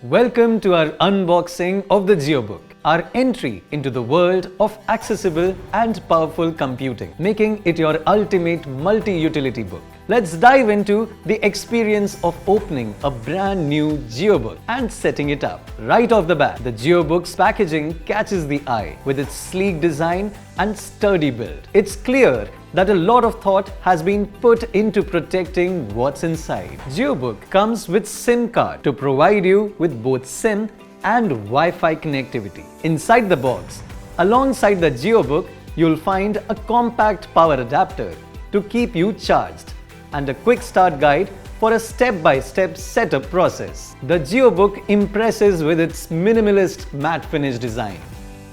Welcome to our unboxing of the JioBook, our entry into the world of accessible and powerful computing, making it your ultimate multi-utility book. Let's dive into the experience of opening a brand new JioBook and setting it up. Right off the bat, the JioBook's packaging catches the eye with its sleek design and sturdy build. It's clear that a lot of thought has been put into protecting what's inside. JioBook comes with SIM card to provide you with both SIM and Wi-Fi connectivity. Inside the box, alongside the JioBook, you'll find a compact power adapter to keep you charged and a quick start guide for a step-by-step setup process. The JioBook impresses with its minimalist matte finish design,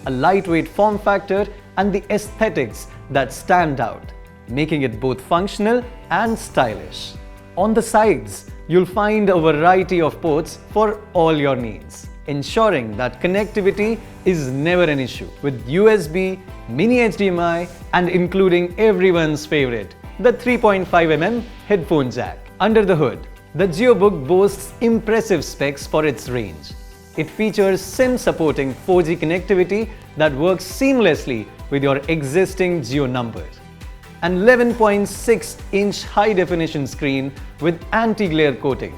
a lightweight form factor and the aesthetics that stand out, making it both functional and stylish. On the sides, you'll find a variety of ports for all your needs, ensuring that connectivity is never an issue, with USB, mini HDMI and including everyone's favorite, the 3.5mm headphone jack. Under the hood, the JioBook boasts impressive specs for its range. It features SIM-supporting 4G connectivity that works seamlessly with your existing Jio numbers, an 11.6-inch high-definition screen with anti-glare coating,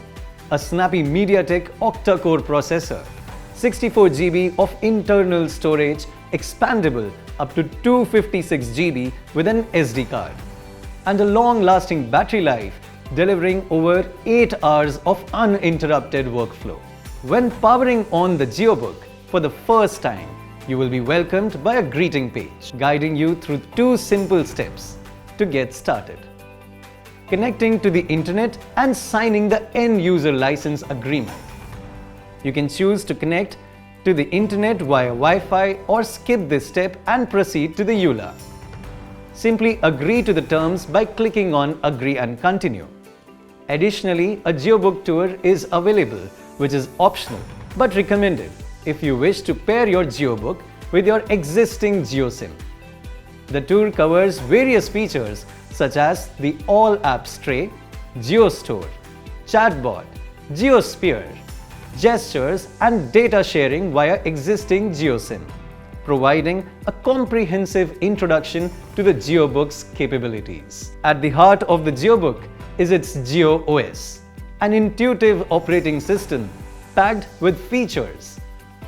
a snappy MediaTek octa-core processor, 64 GB of internal storage expandable up to 256 GB with an SD card, and a long-lasting battery life delivering over 8 hours of uninterrupted workflow. When powering on the JioBook for the first time, you will be welcomed by a greeting page guiding you through 2 simple steps to get started: connecting to the internet and signing the end-user license agreement. You can choose to connect to the internet via Wi-Fi or skip this step and proceed to the EULA. Simply agree to the terms by clicking on Agree and Continue. Additionally, a JioBook tour is available, which is optional but recommended if you wish to pair your JioBook with your existing JioSIM. The tour covers various features such as the all-apps tray, JioStore, chatbot, JioSphere, gestures and data sharing via existing JioSIM, providing a comprehensive introduction to the JioBook's capabilities. At the heart of the JioBook is its JioOS, an intuitive operating system packed with features.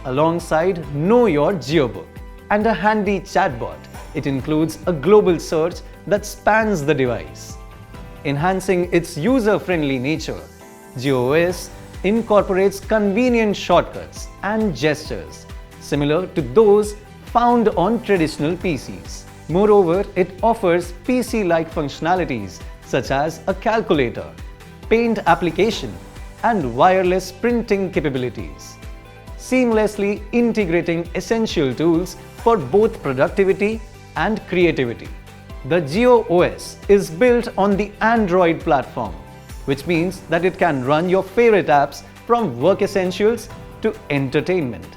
Alongside Know Your JioBook and a handy chatbot, it includes a global search that spans the device. Enhancing its user-friendly nature, JioOS incorporates convenient shortcuts and gestures similar to those found on traditional PCs. Moreover, it offers PC-like functionalities such as a calculator, paint application, and wireless printing capabilities, seamlessly integrating essential tools for both productivity and creativity. The JioOS is built on the Android platform, which means that it can run your favorite apps from work essentials to entertainment.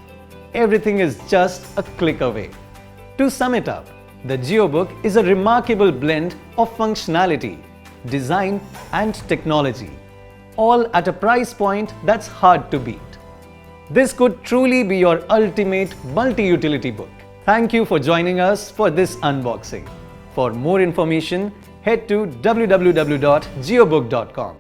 Everything is just a click away. To sum it up, the JioBook is a remarkable blend of functionality, design, and technology, all at a price point that's hard to beat. This could truly be your ultimate multi-utility book. Thank you for joining us for this unboxing. For more information, head to www.jiobook.com.